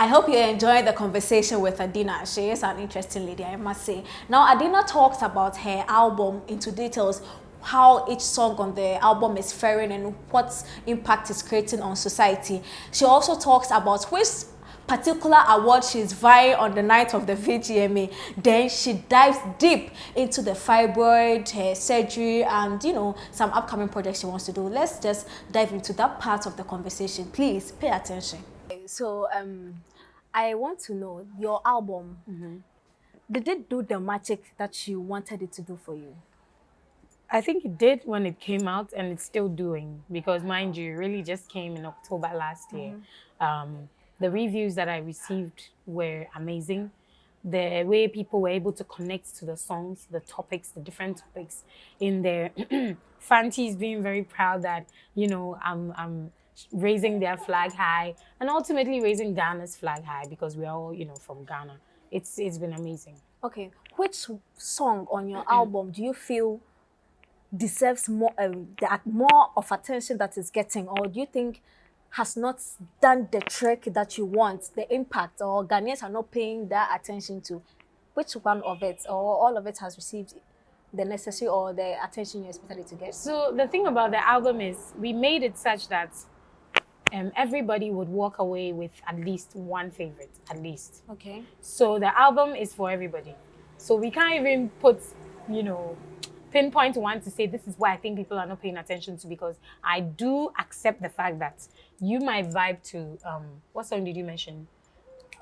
I hope you enjoyed the conversation with Adina. She is an interesting lady, I must say. Now, Adina talks about her album into details, how each song on the album is faring and what impact it's creating on society. She also talks about which particular award she's vying on the night of the VGMA. Then she dives deep into the fibroid, her surgery, and some upcoming projects she wants to do. Let's just dive into that part of the conversation. Please pay attention. So I want to know your album. Did it do the magic that you wanted it to do for you? I think it did when it came out, and it's still doing, because mind you, it really just came in October last year. The reviews that I received were amazing. The way people were able to connect to the songs, the topics, the different topics in there. Fancies being very proud that, I'm raising their flag high, and ultimately raising Ghana's flag high, because we're all, from Ghana. It's been amazing. Okay, which song on your album do you feel deserves more more of attention that it's getting, or do you think has not done the trick that you want, the impact, or Ghanaians are not paying that attention to? Which one of it, or all of it, has received the necessary or the attention you expected it to get? So the thing about the album is we made it such that everybody would walk away with at least one favorite, at least. Okay. So the album is for everybody. So we can't even put, pinpoint one to say this is why I think people are not paying attention to, because I do accept the fact that you might vibe to what song did you mention?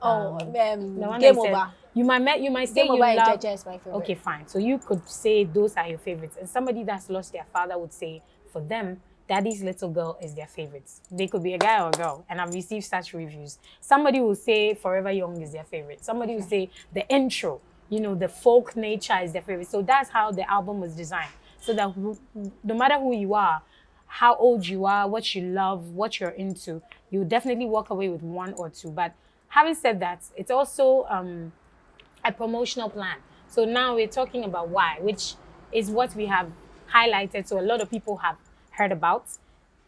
Game Over. You might say Game you Over love. is my favorite. Okay, fine. So you could say those are your favorites, and somebody that's lost their father would say for them, Daddy's Little Girl is their favorites. They could be a guy or a girl, and I've received such reviews. Somebody will say Forever Young is their favorite. Somebody will say the intro, the folk nature is their favorite. So that's how the album was designed. So that no matter who you are, how old you are, what you love, what you're into, you definitely walk away with one or two. But having said that, it's also a promotional plan. So now we're talking about why, which is what we have highlighted. So a lot of people have heard about,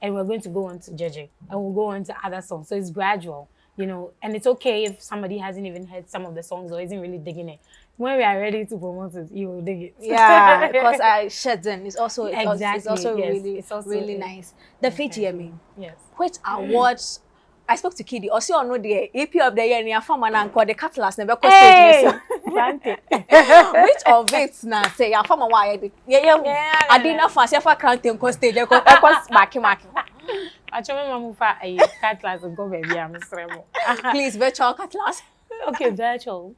and we're going to go on to JJ, and we'll go on to other songs. So it's gradual, and it's okay if somebody hasn't even heard some of the songs or isn't really digging it. When we are ready to promote it, you will dig it. Yeah, because I shed in. It's also Exactly, it's also yes. really It's also really nice. The VGMA. Yes. Which awards? I spoke to Kidi. Also, I know the EP of the year. Near farmer and called the Catalyst. Never Hey! Which of it now? Say your farmer why? Yeah. Adina fans. Your farmer can't take stage. Because marking. I told my mom for a Catalyst and go baby. I'm Please, virtual Catalyst. Okay, virtual.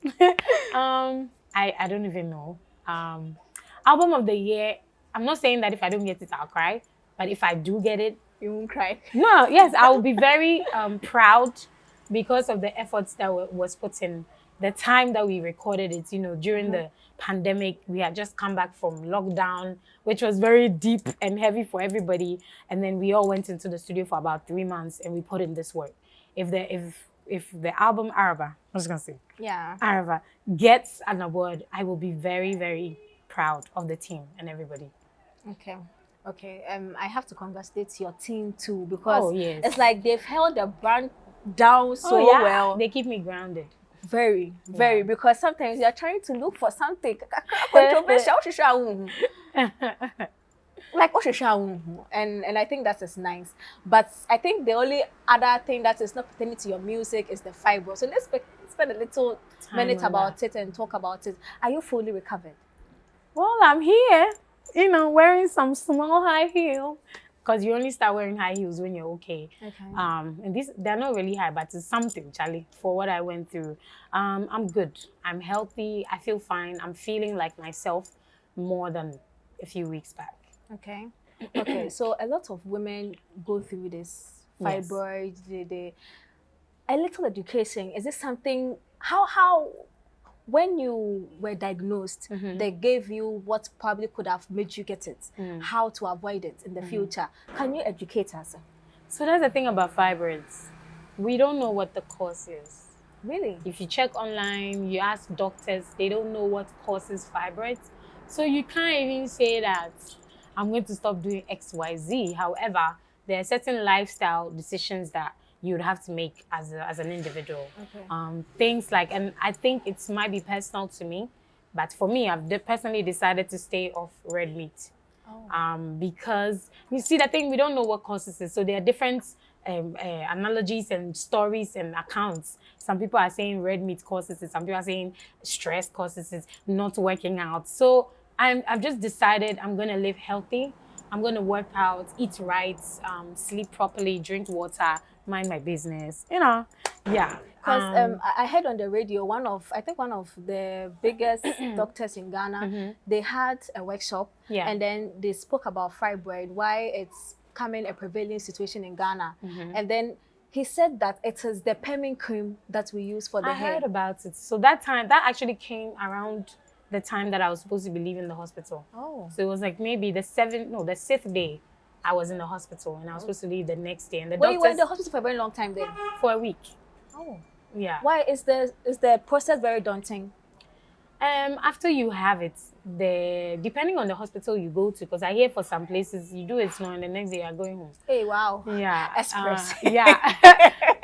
I don't even know. Album of the year. I'm not saying that if I don't get it, I'll cry. But if I do get it, you won't cry. No, yes, I will be very proud because of the efforts that was put in. The time that we recorded it, during the pandemic, we had just come back from lockdown, which was very deep and heavy for everybody. And then we all went into the studio for about 3 months and we put in this work. If the album ARABA, I was gonna say, ARABA gets an award, I will be very, very proud of the team and everybody. Okay. I have to congratulate your team too, because it's like they've held the brand down so well. They keep me grounded. Very, because sometimes you're trying to look for something controversial. Like and I think that is nice. But I think the only other thing that is not pertaining to your music is the fibroid. So let's spend a little minute about it and talk about it. Are you fully recovered? Well, I'm here, wearing some small high heel, because you only start wearing high heels when you're okay. And they're not really high, but it's something, Charlie, for what I went through. I'm good. I'm healthy. I feel fine. I'm feeling like myself more than a few weeks back. Okay. So a lot of women go through this fibroid. A little education. Is this something? How? When you were diagnosed, they gave you what probably could have made you get it. How to avoid it in the future? Can you educate us? So that's the thing about fibroids. We don't know what the cause is. Really? If you check online, you ask doctors, they don't know what causes fibroids. So you can't even say that I'm going to stop doing X, Y, Z. However, there are certain lifestyle decisions that, you would have to make as an individual. Okay. Things like, and I think it might be personal to me, but for me, I've personally decided to stay off red meat. Because you see the thing, we don't know what causes it. So there are different analogies and stories and accounts. Some people are saying red meat causes it. Some people are saying stress causes it, not working out. So I've just decided I'm going to live healthy. I'm going to work out, eat right, sleep properly, drink water, mind my business, you know. Yeah. Because I heard on the radio, I think one of the biggest doctors in Ghana, they had a workshop, and then they spoke about fibroid, why it's becoming a prevailing situation in Ghana. And then he said that it is the perming cream that we use for the hair. I heard about it. So that actually came around the time that I was supposed to be leaving the hospital. Oh. So it was like maybe the 6th day I was in the hospital, and I was supposed to leave the next day. And the doctors... you were in the hospital for a very long time then? For a week. Oh. Yeah. Why is the process very daunting? After you have it, depending on the hospital you go to, because I hear for some places you do it now and the next day you are going home. Hey, wow. Yeah. Express. Yeah.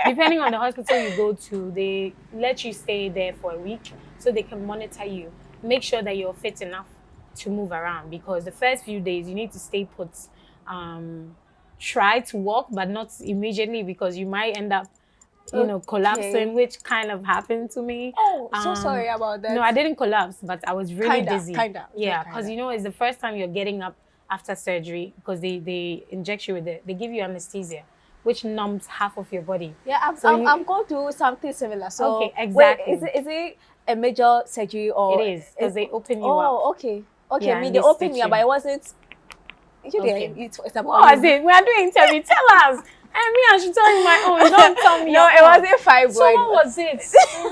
Depending on the hospital you go to, they let you stay there for a week so they can monitor you. Make sure that you're fit enough to move around, because the first few days you need to stay put. Try to walk, but not immediately, because you might end up collapsing, which kind of happened to me. Oh, so sorry about that. No, I didn't collapse, but I was really dizzy. Yeah, because it's the first time you're getting up after surgery, because they inject you with they give you anesthesia, which numbs half of your body. Yeah, I'm going through something similar. So okay, exactly. Wait, is it a major surgery or? It is, because they open you up. Oh, okay. Yeah, I mean, they opened me up, but it wasn't. Okay. It's about what was it? We are doing interview. Tell us. And me, I should tell you my own. Don't tell me. No, it wasn't fibroid. So what was it?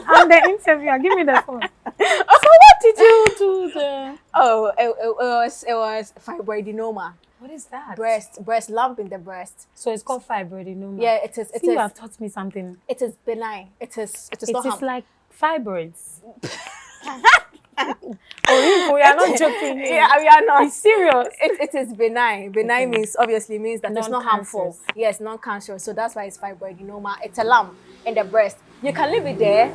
I'm the interviewer. Give me the phone. So what did you do there? Oh, it was fibroidenoma. What is that? Breast lump in the breast. So it's called fibroidenoma. Yeah, it is. You have taught me something. It is benign. It is not like fibroids. Oh, we are not joking. Yeah, we are not. It's serious. It is benign. Benign means that it's not harmful. Yes, non-cancerous. So that's why it's fibroidenoma. It's a lump in the breast. You can leave it there.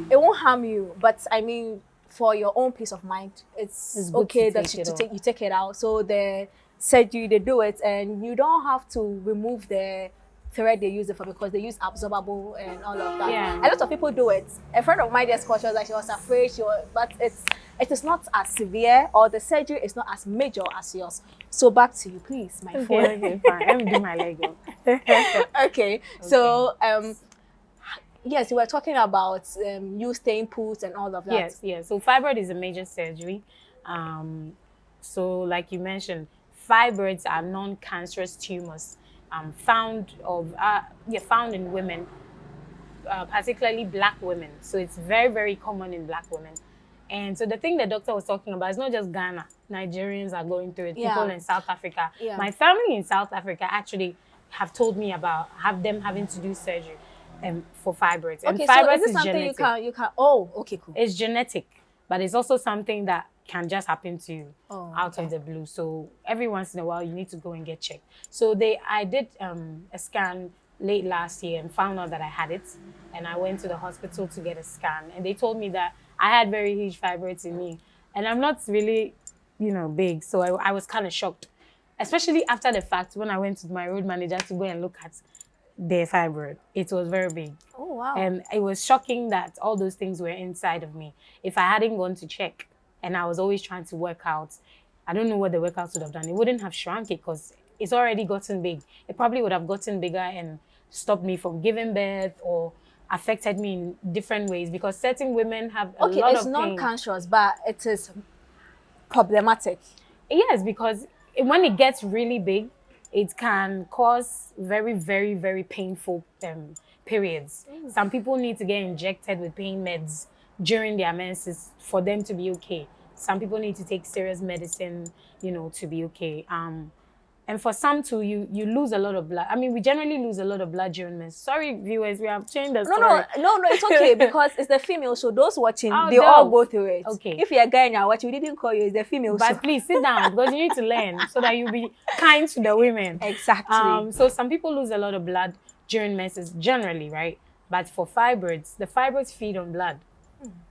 It won't harm you. But I mean, for your own peace of mind, it's okay that you take it out. So the surgery, they do it, and you don't have to remove the thread they use it for, because they use absorbable and all of that. Yeah. A lot of people do it. A friend of mine just called, she was like, she was afraid, but it is not as severe, or the surgery is not as major as yours. So back to you, please, my friend. Okay, fine. Let me do my Lego. Okay. So yes, we were talking about you staying put and all of that. Yes. So fibroid is a major surgery. So like you mentioned, fibroids are non-cancerous tumors. Found in women, particularly Black women. So it's very, very common in Black women. And so the thing the doctor was talking about is not just Ghana. Nigerians are going through it. People in South Africa. Yeah. My family in South Africa actually have told me about them having to do surgery for fibroids. Okay, and fibroids so is this something genetic. you can? Oh, okay, cool. It's genetic, but it's also something that can just happen to you out of the blue. So every once in a while, you need to go and get checked. So I did a scan late last year and found out that I had it. And I went to the hospital to get a scan. And they told me that I had very huge fibroids in me. And I'm not really, big. So I was kind of shocked, especially after the fact when I went to my road manager to go and look at the fibroid. It was very big. Oh, wow. And it was shocking that all those things were inside of me. If I hadn't gone to check, and I was always trying to work out, I don't know what the workouts would have done. It wouldn't have shrunk it, because it's already gotten big. It probably would have gotten bigger and stopped me from giving birth or affected me in different ways, because certain women have a lot of pain. Okay, it's non-cancerous, but it is problematic. Yes, because when it gets really big, it can cause very, very, very painful periods. Some people need to get injected with pain meds during their menses for them to be okay. Some people need to take serious medicine, to be okay. And for some too, you lose a lot of blood. I mean, we generally lose a lot of blood during menses. Sorry, viewers, we have changed the story. No, it's okay, because it's the female, so those watching, they all go through it. Okay. If you're a guy and you're watching, we didn't call you, it's the female. But please sit down, because you need to learn so that you'll be kind to the women. Exactly. So some people lose a lot of blood during menses generally, right? But for fibroids, the fibroids feed on blood.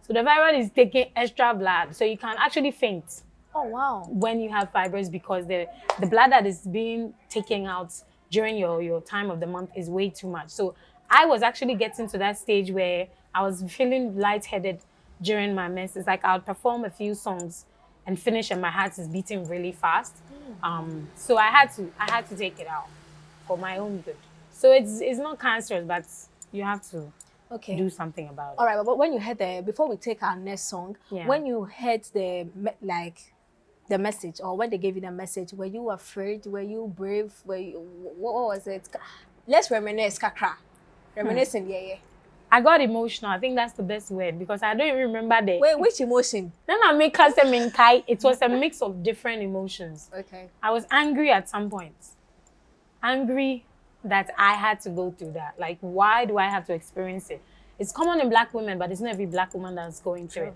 So the fibroid is taking extra blood. So you can actually faint. Oh, wow. When you have fibroids, because the blood that is being taken out during your time of the month is way too much. So I was actually getting to that stage where I was feeling lightheaded during my menses. Like I'll perform a few songs and finish and my heart is beating really fast. So I had to take it out for my own good. So it's not cancerous, but you have to do something about it. All right, but when you heard before we take our next song, when you heard the message, or when they gave you the message, were you afraid? Were you brave? What was it? Let's reminisce, kakra. Reminiscing, yeah. I got emotional. I think that's the best word, because I don't even remember the... Wait, which emotion? It was a mix of different emotions. Okay. I was angry at some point. Angry that I had to go through that. Like, why do I have to experience it? It's common in Black women, but it's not every Black woman that's going through it.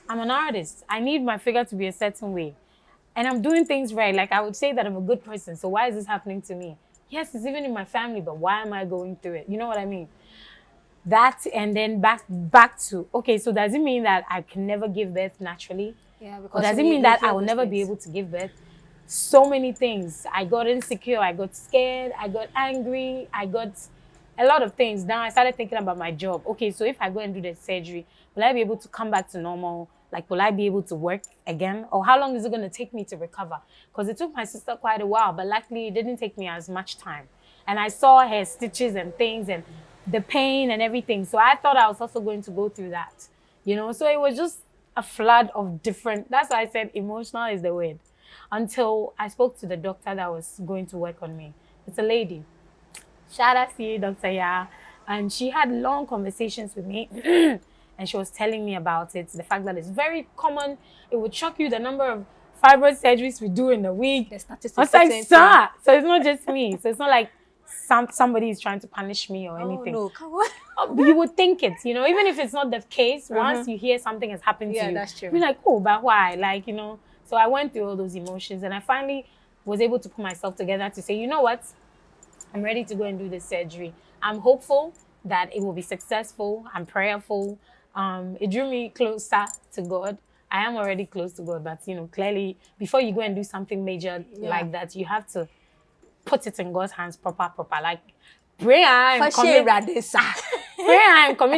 I'm an artist. I need my figure to be a certain way. And I'm doing things right. Like, I would say that I'm a good person. So why is this happening to me? Yes, it's even in my family, but why am I going through it? You know what I mean? That, and then back to, okay, so does it mean that I can never give birth naturally? Yeah, because or does it mean that I will never be able to give birth? So many things. I got insecure, I got scared, I got angry, I got a lot of things. Now I started thinking about my job. Okay, so if I go and do the surgery, will I be able to come back to normal? Like, will I be able to work again? Or how long is it going to take me to recover? Because it took my sister quite a while, but luckily it didn't take me as much time. And I saw her stitches and things and the pain and everything. So I thought I was also going to go through that, you know? So it was just a flood of different, that's why I said emotional is the word. Until I spoke to the doctor that was going to work on me. It's a lady. Shout out to you, Dr. Ya. And she had long conversations with me. And she was telling me about it, the fact that it's very common. It would shock you the number of fibroid surgeries we do in a week. The statistics. I was like, sir. So it's not just me. So it's not like somebody is trying to punish me or anything. Oh, no, come on. You would think it, you know, even if it's not the case, once you hear something has happened to you, that's true. You're like, oh, but why? Like, you know, so I went through all those emotions and I finally was able to put myself together to say, you know what? I'm ready to go and do this surgery. I'm hopeful that it will be successful. I'm prayerful. It drew me closer to God. I am already close to God, but, you know, clearly, before you go and do something major like that, you have to put it in God's hands proper. Like, pray and commit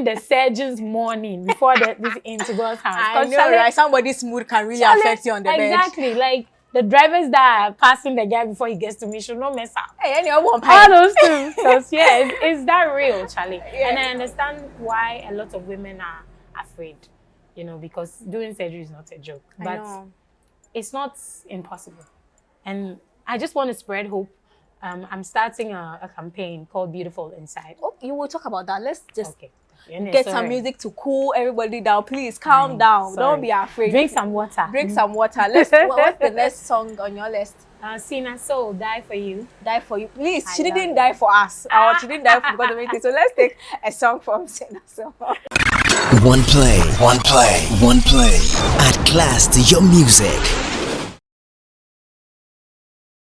the surgeon's morning before this into God's hands. I know, right? Somebody's mood can really affect you on the bed. Exactly. Like, the drivers that are passing the guy before he gets to me should not mess up. Hey, anyone all those things. So, yeah, it's that real, Charlie. Yeah. And I understand why a lot of women are afraid, you know, because doing surgery is not a joke. But it's not impossible. And I just want to spread hope. I'm starting a campaign called Beautiful Inside. Oh, you will talk about that. Let's just get some music to cool everybody down. Please calm down. Don't be afraid. Drink some water. Drink some water. What's the next song on your list? Sina Soul, Die For You. Die For You. Please, she didn't die for us. Or she didn't die for God of anything. So let's take a song from Sina Soul. One play. At class to your music.